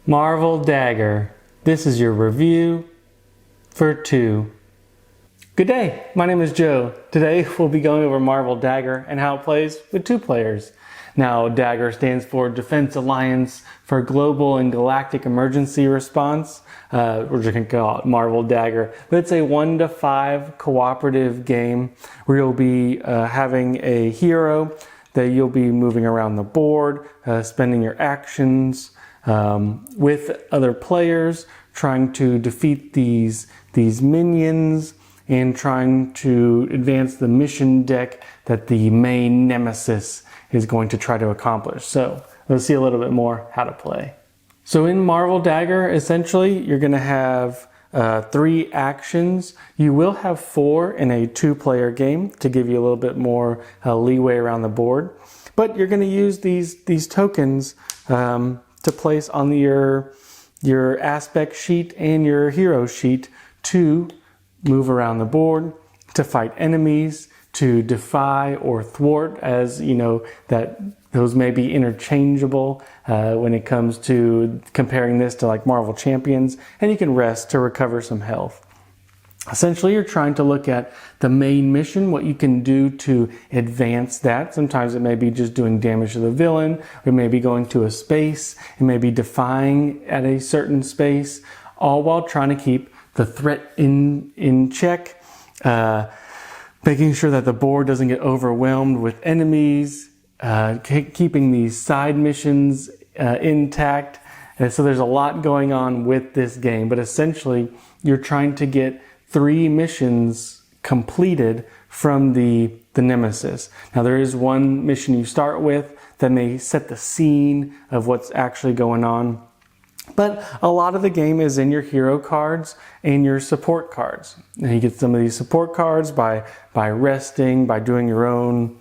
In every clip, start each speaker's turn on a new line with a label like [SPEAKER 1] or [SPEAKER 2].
[SPEAKER 1] Marvel Dagger. This is your review for 2. Good day, my name is Joe. Today we'll be going over Marvel Dagger and how it plays with 2 players. Now, Dagger stands for Defense Alliance for Global and Galactic Emergency Response. We're just going to call it Marvel Dagger. But it's a 1 to 5 cooperative game where you'll be having a hero that you'll be moving around the board, spending your actions with other players, trying to defeat these minions and trying to advance the mission deck that the main nemesis is going to try to accomplish. So let's see a little bit more how to play. So in Marvel Dagger, essentially, you're going to have 3 actions. You will have 4 in a 2-player game to give you a little bit more leeway around the board. But you're going to use these tokens to place on your aspect sheet and your hero sheet to move around the board, to fight enemies, to defy or thwart, as you know that those may be interchangeable when it comes to comparing this to like Marvel Champions, and you can rest to recover some health. Essentially, you're trying to look at the main mission, what you can do to advance that. Sometimes it may be just doing damage to the villain, it may be going to a space, it may be defying at a certain space, all while trying to keep the threat in check, making sure that the board doesn't get overwhelmed with enemies, keeping these side missions intact. And so there's a lot going on with this game, but essentially you're trying to get 3 missions completed from the nemesis. Now there is one mission you start with that may set the scene of what's actually going on. But a lot of the game is in your hero cards and your support cards. And you get some of these support cards by resting, by doing your own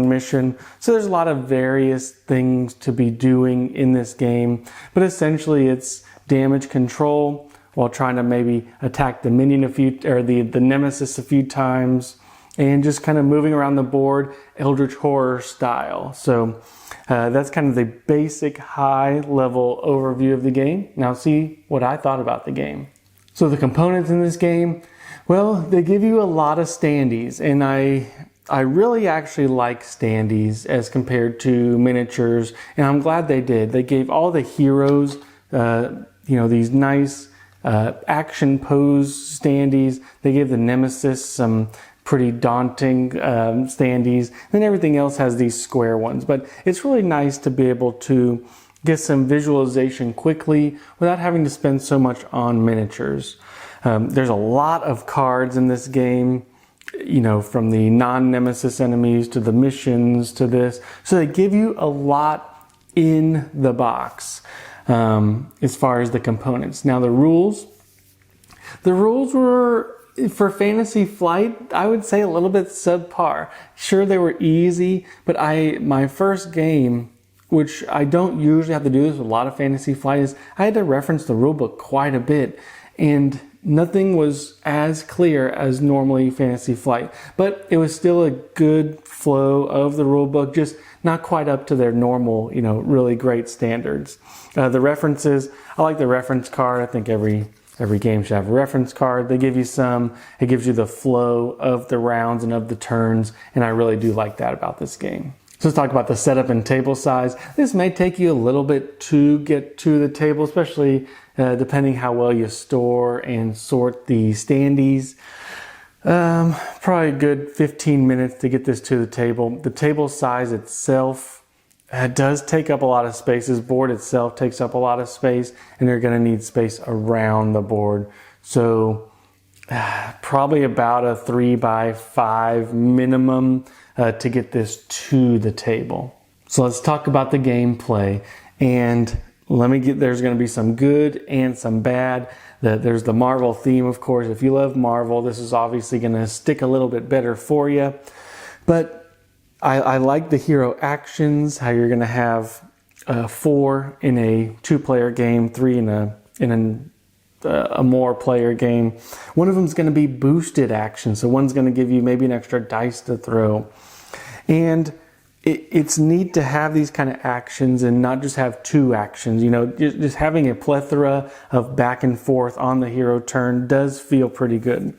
[SPEAKER 1] mission. So there's a lot of various things to be doing in this game. But essentially it's damage control while trying to maybe attack the minion the nemesis a few times, and just kind of moving around the board Eldritch Horror style. So that's kind of the basic high-level overview of the game. Now see what I thought about the game. So the components in this game, well, they give you a lot of standees, and I really actually like standees as compared to miniatures, and I'm glad they did. They gave all the heroes, these nice action pose standees. They gave the nemesis some pretty daunting standees. Then everything else has these square ones. But it's really nice to be able to get some visualization quickly without having to spend so much on miniatures. There's a lot of cards in this game, from the non-nemesis enemies to the missions to this. So they give you a lot in the box as far as the components. Now the rules were, for Fantasy Flight, I would say a little bit subpar. Sure, they were easy, but my first game, which I don't usually have to do this with a lot of Fantasy Flight, is I had to reference the rulebook quite a bit, and nothing was as clear as normally Fantasy Flight. But it was still a good flow of the rulebook, just not quite up to their normal, really great standards. The references, I like the reference card. I think every game should have a reference card. They give you some. It gives you the flow of the rounds and of the turns, and I really do like that about this game. So let's talk about the setup and table size. This may take you a little bit to get to the table, especially depending how well you store and sort the standees. Probably a good 15 minutes to get this to the table. The table size itself does take up a lot of space. This board itself takes up a lot of space, and they're going to need space around the board. So probably about a 3x5 minimum to get this to the table. So let's talk about the gameplay. And there's going to be some good and some bad. There's the Marvel theme, of course. If you love Marvel, this is obviously going to stick a little bit better for you. But I like the hero actions, how you're going to have 4 in a 2-player game, 3 in a more player game. One of them is going to be boosted action, so one's going to give you maybe an extra dice to throw. And it's neat to have these kind of actions and not just have two actions. You know, just having a plethora of back and forth on the hero turn does feel pretty good.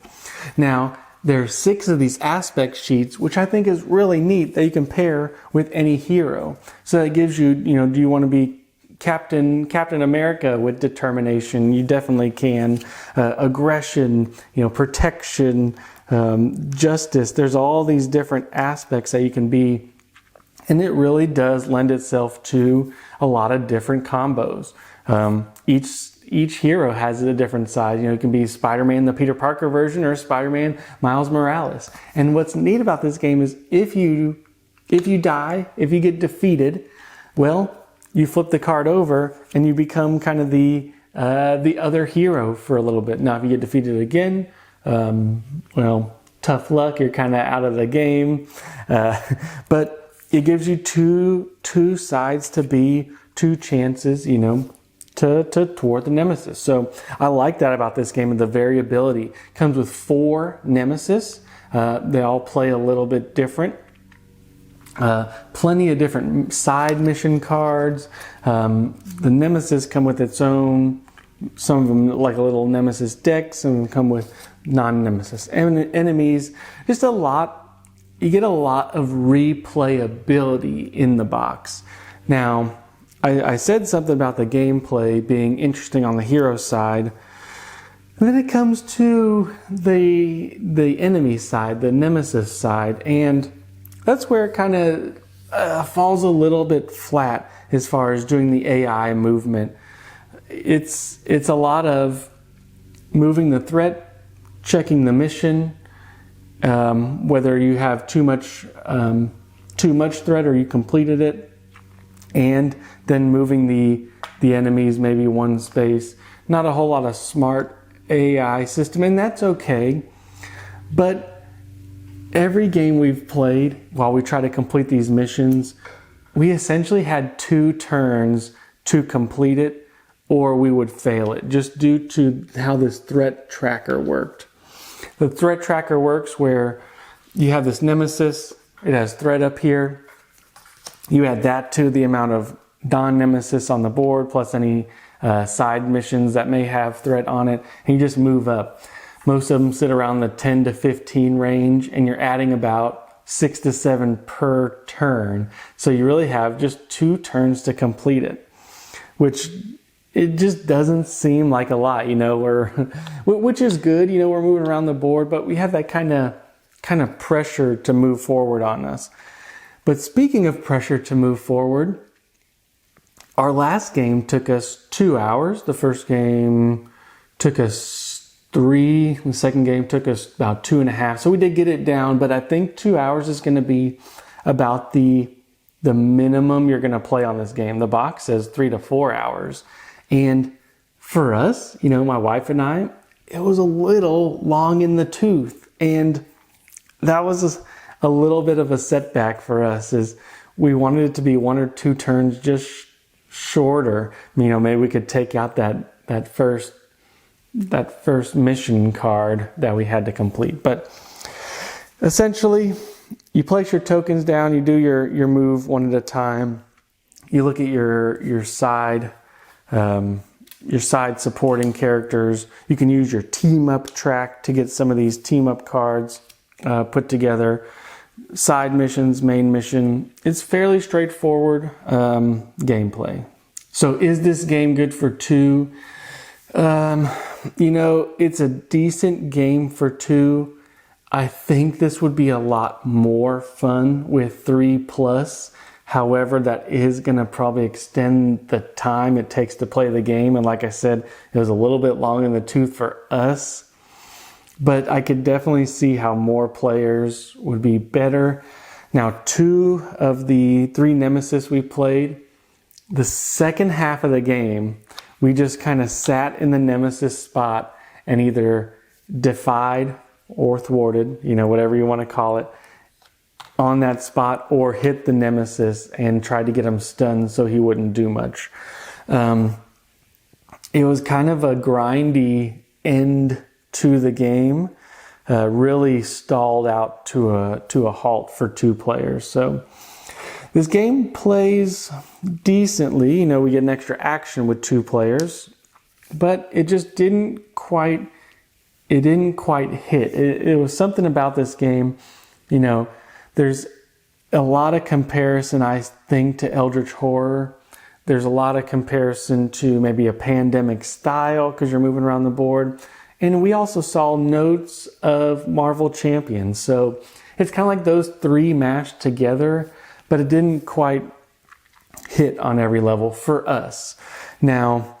[SPEAKER 1] Now, there's 6 of these aspect sheets, which I think is really neat that you can pair with any hero. So that gives you, you know, do you want to be Captain America with determination? You definitely can. Aggression, you know, protection, justice. There's all these different aspects that you can be. And it really does lend itself to a lot of different combos. Each hero has a different side. You know, it can be Spider-Man, the Peter Parker version, or Spider-Man, Miles Morales. And what's neat about this game is if you die, if you get defeated, well, you flip the card over and you become kind of the other hero for a little bit. Now, if you get defeated again, well, tough luck. You're kind of out of the game. But it gives you two sides to be, 2 chances, you know, to thwart the nemesis. So I like that about this game, and the variability. It comes with 4 nemesis. They all play a little bit different. Plenty of different side mission cards. The nemesis come with its own, some of them like a little nemesis deck, some of them come with non-nemesis enemies. Just a lot. You get a lot of replayability in the box. Now, I said something about the gameplay being interesting on the hero side. And then it comes to the enemy side, the nemesis side, and that's where it kind of falls a little bit flat as far as doing the AI movement. It's a lot of moving the threat, checking the mission, whether you have too much threat or you completed it, and then moving the enemies maybe 1 space. Not a whole lot of smart AI system, and that's okay. But every game we've played, while we try to complete these missions, we essentially had 2 turns to complete it, or we would fail it, just due to how this threat tracker worked. The threat tracker works where you have this nemesis, it has threat up here. You add that to the amount of non-nemesis on the board, plus any side missions that may have threat on it, and you just move up. Most of them sit around the 10 to 15 range, and you're adding about 6 to 7 per turn. So you really have just 2 turns to complete it, which it just doesn't seem like a lot, you know, which is good, you know, we're moving around the board, but we have that kind of pressure to move forward on us. But speaking of pressure to move forward, our last game took us 2 hours. The first game took us 3. The second game took us about 2.5. So we did get it down, but I think 2 hours is going to be about the minimum you're going to play on this game. The box says 3 to 4 hours. And for us, you know, my wife and I, it was a little long in the tooth. And that was a little bit of a setback for us, is we wanted it to be 1 or 2 turns just shorter. You know, maybe we could take out that first mission card that we had to complete. But essentially, you place your tokens down, you do your move one at a time. You look at your side supporting characters. You can use your team up track to get some of these team up cards put together. Side missions, main mission. It's fairly straightforward gameplay. So is this game good for 2? You know, it's a decent game for 2. I think this would be a lot more fun with 3+. However, that is going to probably extend the time it takes to play the game. And like I said, it was a little bit long in the tooth for us. But I could definitely see how more players would be better. Now, 2 of the 3 nemesis we played, the second half of the game, we just kind of sat in the nemesis spot and either defied or thwarted, you know, whatever you want to call it, on that spot, or hit the nemesis and tried to get him stunned so he wouldn't do much. It was kind of a grindy end to the game, really stalled out to a halt for 2 players. So This game plays decently. You know, we get an extra action with 2 players, but it just didn't quite hit. It was something about this game, you know, there's a lot of comparison, I think, to Eldritch Horror. There's a lot of comparison to maybe a Pandemic style because you're moving around the board. And we also saw notes of Marvel Champions. So it's kind of like those 3 mashed together, but it didn't quite hit on every level for us. Now,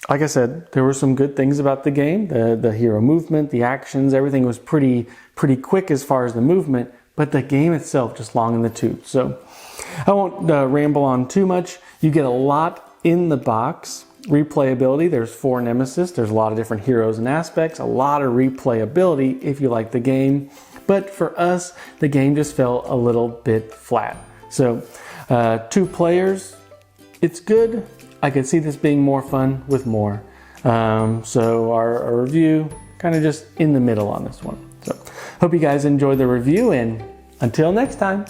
[SPEAKER 1] like I said, there were some good things about the game. The hero movement, the actions, everything was pretty quick as far as the movement, but the game itself just long in the tooth. So I won't ramble on too much. You get a lot in the box. Replayability, there's 4 nemesis. There's a lot of different heroes and aspects, a lot of replayability if you like the game. But for us, the game just felt a little bit flat. So 2 players, it's good. I could see this being more fun with more. So our review kind of just in the middle on this one. So hope you guys enjoy the review, and until next time.